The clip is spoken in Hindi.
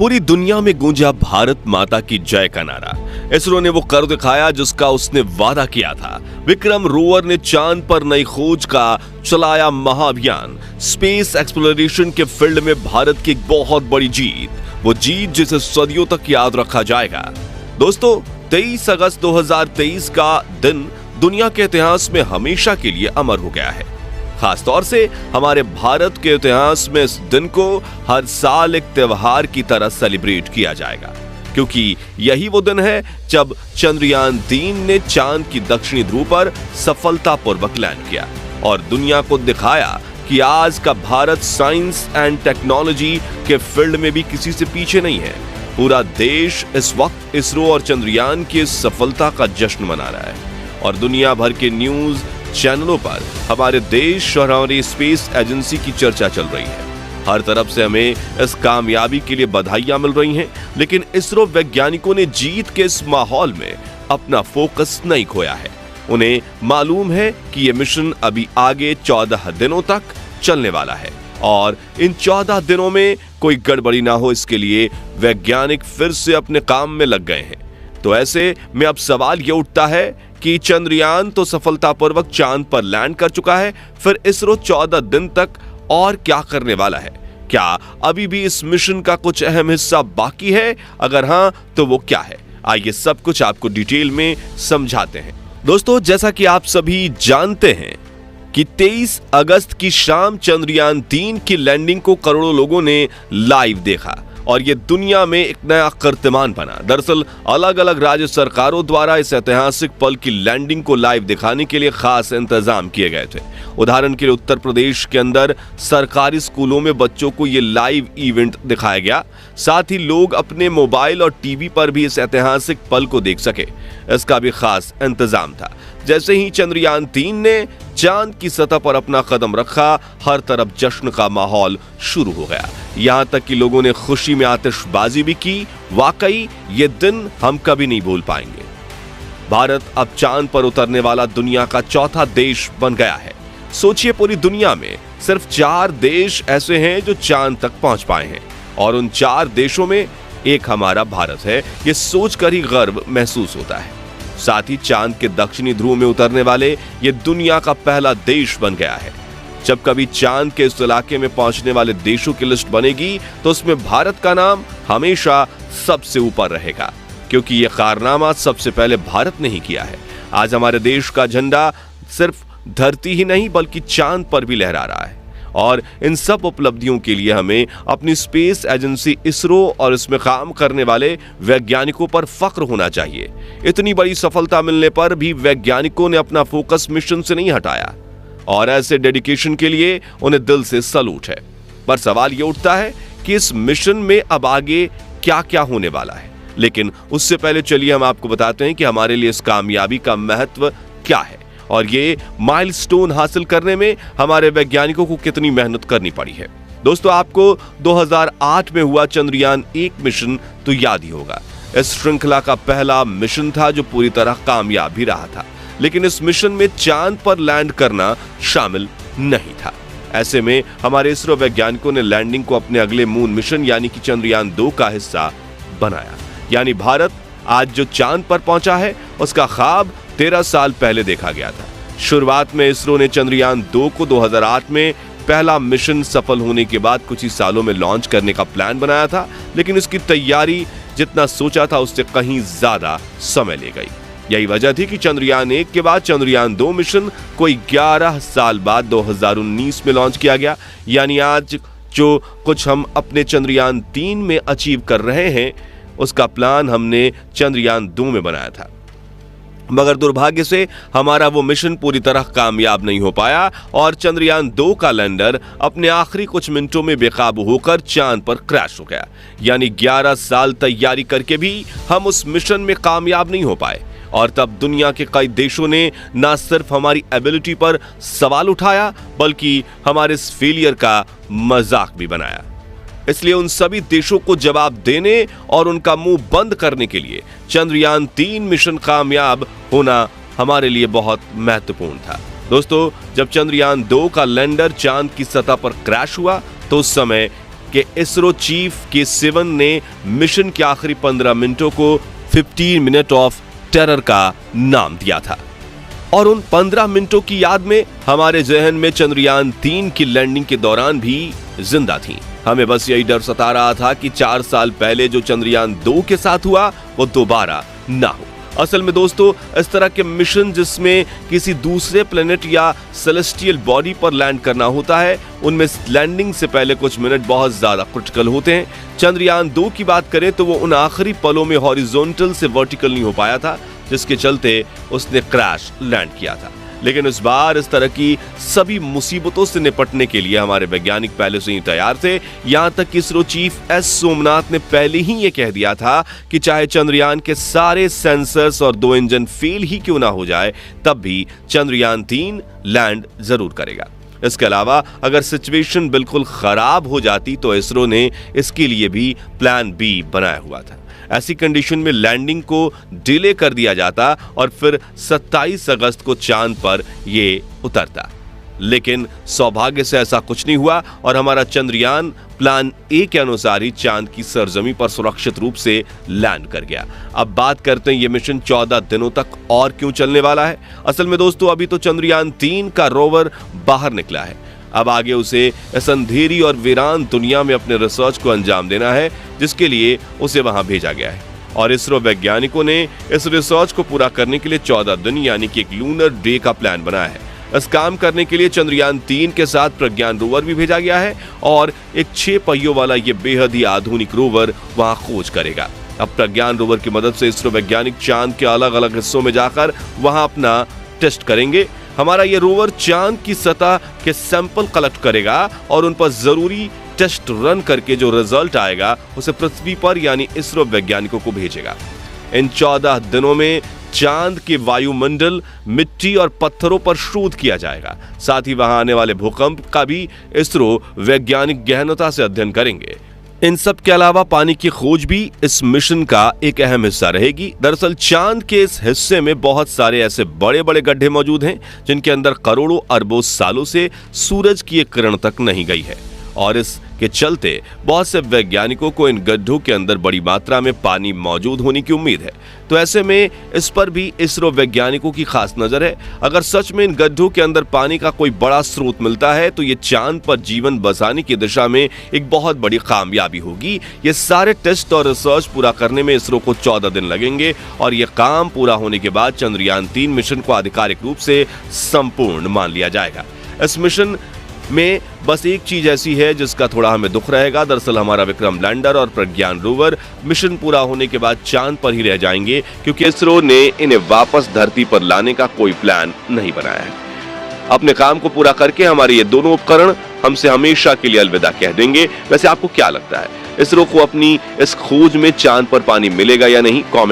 पूरी दुनिया में गूंजा भारत माता की जय का नारा। इसरो ने वो कर दिखाया जिसका उसने वादा किया था। विक्रम रोवर ने चांद पर नई खोज का चलाया महाअभियान। स्पेस एक्सप्लोरेशन के फील्ड में भारत की एक बहुत बड़ी जीत, वो जीत जिसे सदियों तक याद रखा जाएगा। दोस्तों, 23 अगस्त 2023 का दिन दुनिया के इतिहास में हमेशा के लिए अमर हो गया है। खासतौर से हमारे भारत के इतिहास में इस दिन को हर साल एक त्योहार की तरह सेलिब्रेट किया जाएगा, क्योंकि यही वो दिन है जब चंद्रयान 3 ने चांद की दक्षिणी ध्रुव पर सफलतापूर्वक लैंड किया और दुनिया को दिखाया कि आज का भारत साइंस एंड टेक्नोलॉजी के फील्ड में भी किसी से पीछे नहीं है। पूरा देश इस वक्त इसरो और चंद्रयान की सफलता का जश्न मना रहा है और दुनिया भर के न्यूज चैनलों पर हमारे देश और हमारी स्पेस एजेंसी की चर्चा चल रही है। हर तरफ से हमें इस कामयाबी के लिए बधाइयां मिल रही हैं, लेकिन इसरो वैज्ञानिकों ने जीत के इस माहौल में अपना फोकस नहीं खोया है। उन्हें मालूम है कि यह मिशन अभी आगे 14 दिनों तक चलने वाला है और इन 14 दिनों में कोई गड़बड़ी ना हो, इसके लिए वैज्ञानिक फिर से अपने काम में लग गए हैं। तो ऐसे में अब सवाल यह उठता है कि चंद्रयान तो सफलतापूर्वक चांद पर लैंड कर चुका है, फिर इसरो 14 दिन तक और क्या करने वाला है? क्या अभी भी इस मिशन का कुछ अहम हिस्सा बाकी है? अगर हां तो वो क्या है? आइए सब कुछ आपको डिटेल में समझाते हैं। दोस्तों, जैसा कि आप सभी जानते हैं कि 23 अगस्त की शाम चंद्रयान 3 की लैंडिंग को करोड़ों लोगों ने लाइव देखा और ये दुनिया में एक नया कीर्तिमान बना। दरअसल अलग अलग राज्य सरकारों द्वारा इस ऐतिहासिक पल की लैंडिंग को लाइव दिखाने के लिए खास इंतजाम किए गए थे। उदाहरण के लिए उत्तर प्रदेश के अंदर सरकारी स्कूलों में बच्चों को ये लाइव इवेंट दिखाया गया। साथ ही लोग अपने मोबाइल और टीवी पर भी इस ऐतिहासिक पल को देख सके, इसका भी खास इंतजाम था। जैसे ही चंद्रयान 3 ने चांद की सतह पर अपना कदम रखा, हर तरफ जश्न का माहौल शुरू हो गया। यहां तक कि लोगों ने खुशी में आतिशबाजी भी की। वाकई ये दिन हम कभी नहीं भूल पाएंगे। भारत अब चांद पर उतरने वाला दुनिया का चौथा देश बन गया है। सोचिए, पूरी दुनिया में सिर्फ 4 देश ऐसे हैं जो चांद तक पहुंच पाए हैं और उन 4 देशों में एक हमारा भारत है। ये सोचकर ही गर्व महसूस होता है। साथ ही चांद के दक्षिणी ध्रुव में उतरने वाले ये दुनिया का पहला देश बन गया है। जब कभी चांद के इस इलाके में पहुंचने वाले देशों की लिस्ट बनेगी तो उसमें भारत का नाम हमेशा सबसे ऊपर रहेगा, क्योंकि यह कारनामा सबसे पहले भारत ने ही किया है। आज हमारे देश का झंडा सिर्फ धरती ही नहीं बल्कि चांद पर भी लहरा रहा है और इन सब उपलब्धियों के लिए हमें अपनी स्पेस एजेंसी इसरो और इसमें काम करने वाले वैज्ञानिकों पर फख्र होना चाहिए। इतनी बड़ी सफलता मिलने पर भी वैज्ञानिकों ने अपना फोकस मिशन से नहीं हटाया और ऐसे डेडिकेशन के लिए उन्हें दिल से सैल्यूट है। पर सवाल यह उठता है कि इस मिशन में अब आगे क्या क्या होने वाला है। लेकिन उससे पहले चलिए हम आपको बताते हैं कि हमारे लिए इस कामयाबी का महत्व क्या है और ये माइलस्टोन हासिल करने में हमारे वैज्ञानिकों को कितनी मेहनत करनी पड़ी है। दोस्तों, आपको 2008 में हुआ चंद्रयान 1 मिशन तो याद ही होगा। इस श्रृंखला का पहला मिशन था जो पूरी तरह कामयाब भी रहा था, लेकिन इस मिशन में चांद पर लैंड करना शामिल नहीं था। ऐसे में हमारे इसरो वैज्ञानिकों ने लैंडिंग को अपने अगले मून मिशन यानी कि चंद्रयान 2 का हिस्सा बनाया। यानी भारत आज जो चांद पर पहुंचा है उसका ख्वाब 13 साल पहले देखा गया था। शुरुआत में इसरो ने चंद्रयान 2 को 2008 में पहला मिशन सफल होने के बाद कुछ ही सालों में लॉन्च करने का प्लान बनाया था, लेकिन इसकी तैयारी जितना सोचा था उससे कहीं ज्यादा समय ले गई। यही वजह थी कि चंद्रयान 1 के बाद चंद्रयान 2 मिशन कोई 11 साल बाद 2019 में लॉन्च किया गया। यानी आज जो कुछ हम अपने चंद्रयान 3 में अचीव कर रहे हैं उसका प्लान हमने चंद्रयान 2 में बनाया था, मगर दुर्भाग्य से हमारा वो मिशन पूरी तरह कामयाब नहीं हो पाया और चंद्रयान 2 का लैंडर अपने आखिरी कुछ मिनटों में बेकाबू होकर चांद पर क्रैश हो गया। यानी 11 साल तैयारी करके भी हम उस मिशन में कामयाब नहीं हो पाए और तब दुनिया के कई देशों ने न सिर्फ हमारी एबिलिटी पर सवाल उठाया बल्कि हमारे इस फेलियर का मजाक भी बनाया। इसलिए उन सभी देशों को जवाब देने और उनका मुंह बंद करने के लिए चंद्रयान 3 मिशन कामयाब होना हमारे लिए बहुत महत्वपूर्ण था। दोस्तों, जब चंद्रयान 2 का लैंडर चांद की सतह पर क्रैश हुआ तो उस समय कि इसरो चीफ K7 ने मिशन के आखिरी 15 मिनटों को 15 मिनट ऑफ टेरर का नाम दिया था। और उन 15 मिनटों की याद में हमारे जहन में चंद्रयान 3 की लैंडिंग के दौरान भी जिंदा थी। हमें बस यही डर सता रहा था कि 4 साल पहले जो चंद्रयान 2 के साथ हुआ वो दोबारा ना हो। असल में दोस्तों, इस तरह के मिशन जिसमें किसी दूसरे प्लेनेट या सेलेस्टियल बॉडी पर लैंड करना होता है, उनमें लैंडिंग से पहले कुछ मिनट बहुत ज्यादा क्रिटिकल होते हैं। चंद्रयान 2 की बात करें तो वो उन आखिरी पलों में हॉरिजॉन्टल से वर्टिकल नहीं हो पाया था, जिसके चलते उसने क्रैश लैंड किया था। लेकिन इस बार इस तरह की सभी मुसीबतों से निपटने के लिए हमारे वैज्ञानिक पहले से ही तैयार थे। यहां तक कि इसरो चीफ एस सोमनाथ ने पहले ही ये कह दिया था कि चाहे चंद्रयान के सारे सेंसर्स और 2 इंजन फेल ही क्यों ना हो जाए, तब भी चंद्रयान 3 लैंड जरूर करेगा। इसके अलावा अगर सिचुएशन बिल्कुल खराब हो जाती तो इसरो ने इसके लिए भी प्लान बी बनाया हुआ था। ऐसी कंडीशन में लैंडिंग को डिले कर दिया जाता और फिर 27 अगस्त को चांद पर ये उतरता। लेकिन सौभाग्य से ऐसा कुछ नहीं हुआ और हमारा चंद्रयान प्लान ए के अनुसार ही चांद की सरजमी पर सुरक्षित रूप से लैंड कर गया। अब बात करते हैं ये मिशन 14 दिनों तक और क्यों चलने वाला है। असल में दोस्तों, अभी तो चंद्रयान 3 का रोवर बाहर निकला है। अब आगे उसे इस अंधेरी और वीरान दुनिया में अपने रिसर्च को अंजाम देना है, जिसके लिए उसे वहां भेजा गया है। और इसरो वैज्ञानिकों ने इस रिसर्च को पूरा करने के लिए 14 दिन यानी कि एक लूनर डे का प्लान बनाया है। इस काम करने के लिए चंद्रयान 3 के साथ प्रज्ञान रोवर भी भेजा गया है और एक 6 पहियों वाला ये बेहद ही आधुनिक रोवर वहां खोज करेगा। अब प्रज्ञान रोवर की मदद से इसरो वैज्ञानिक चांद के अलग अलग हिस्सों में जाकर वहां अपना टेस्ट करेंगे। हमारा ये रोवर चांद की सतह के सैंपल कलेक्ट करेगा और उन पर जरूरी टेस्ट रन करके जो रिजल्ट आएगा उसे पृथ्वी पर यानी इसरो वैज्ञानिकों को भेजेगा। इन 14 दिनों में चांद के वायुमंडल, मिट्टी और पत्थरों पर शोध किया जाएगा। साथ ही वहां आने वाले भूकंप का भी इसरो वैज्ञानिक गहनता से अध्ययन करेंगे। इन सब के अलावा पानी की खोज भी इस मिशन का एक अहम हिस्सा रहेगी। दरअसल चांद के इस हिस्से में बहुत सारे ऐसे बड़े बड़े गड्ढे मौजूद हैं जिनके अंदर करोड़ों अरबों सालों से सूरज की एक किरण तक नहीं गई है और इसके चलते बहुत से वैज्ञानिकों को इन गड्ढों के अंदर बड़ी मात्रा में पानी मौजूद होने की उम्मीद है। तो ऐसे में इस पर भी इसरो वैज्ञानिकों की खास नजर है। अगर सच में इन गड्ढों के अंदर पानी का कोई बड़ा स्रोत मिलता है तो ये चांद पर जीवन बसाने की दिशा में एक बहुत बड़ी कामयाबी होगी। ये सारे टेस्ट और रिसर्च पूरा करने में इसरो को 14 दिन लगेंगे और ये काम पूरा होने के बाद चंद्रयान 3 मिशन को आधिकारिक रूप से संपूर्ण मान लिया जाएगा। इस मिशन में बस एक चीज ऐसी है जिसका थोड़ा हमें दुख रहेगा। दरअसल हमारा विक्रम लैंडर और प्रज्ञान रोवर मिशन पूरा होने के बाद चांद पर ही रह जाएंगे, क्योंकि इसरो ने इन्हें वापस धरती पर लाने का कोई प्लान नहीं बनाया है। अपने काम को पूरा करके हमारे ये दोनों उपकरण हमसे हमेशा के लिए अलविदा कह देंगे। वैसे आपको क्या लगता है, इसरो को अपनी इस खोज में चांद पर पानी मिलेगा या नहीं? कमेंट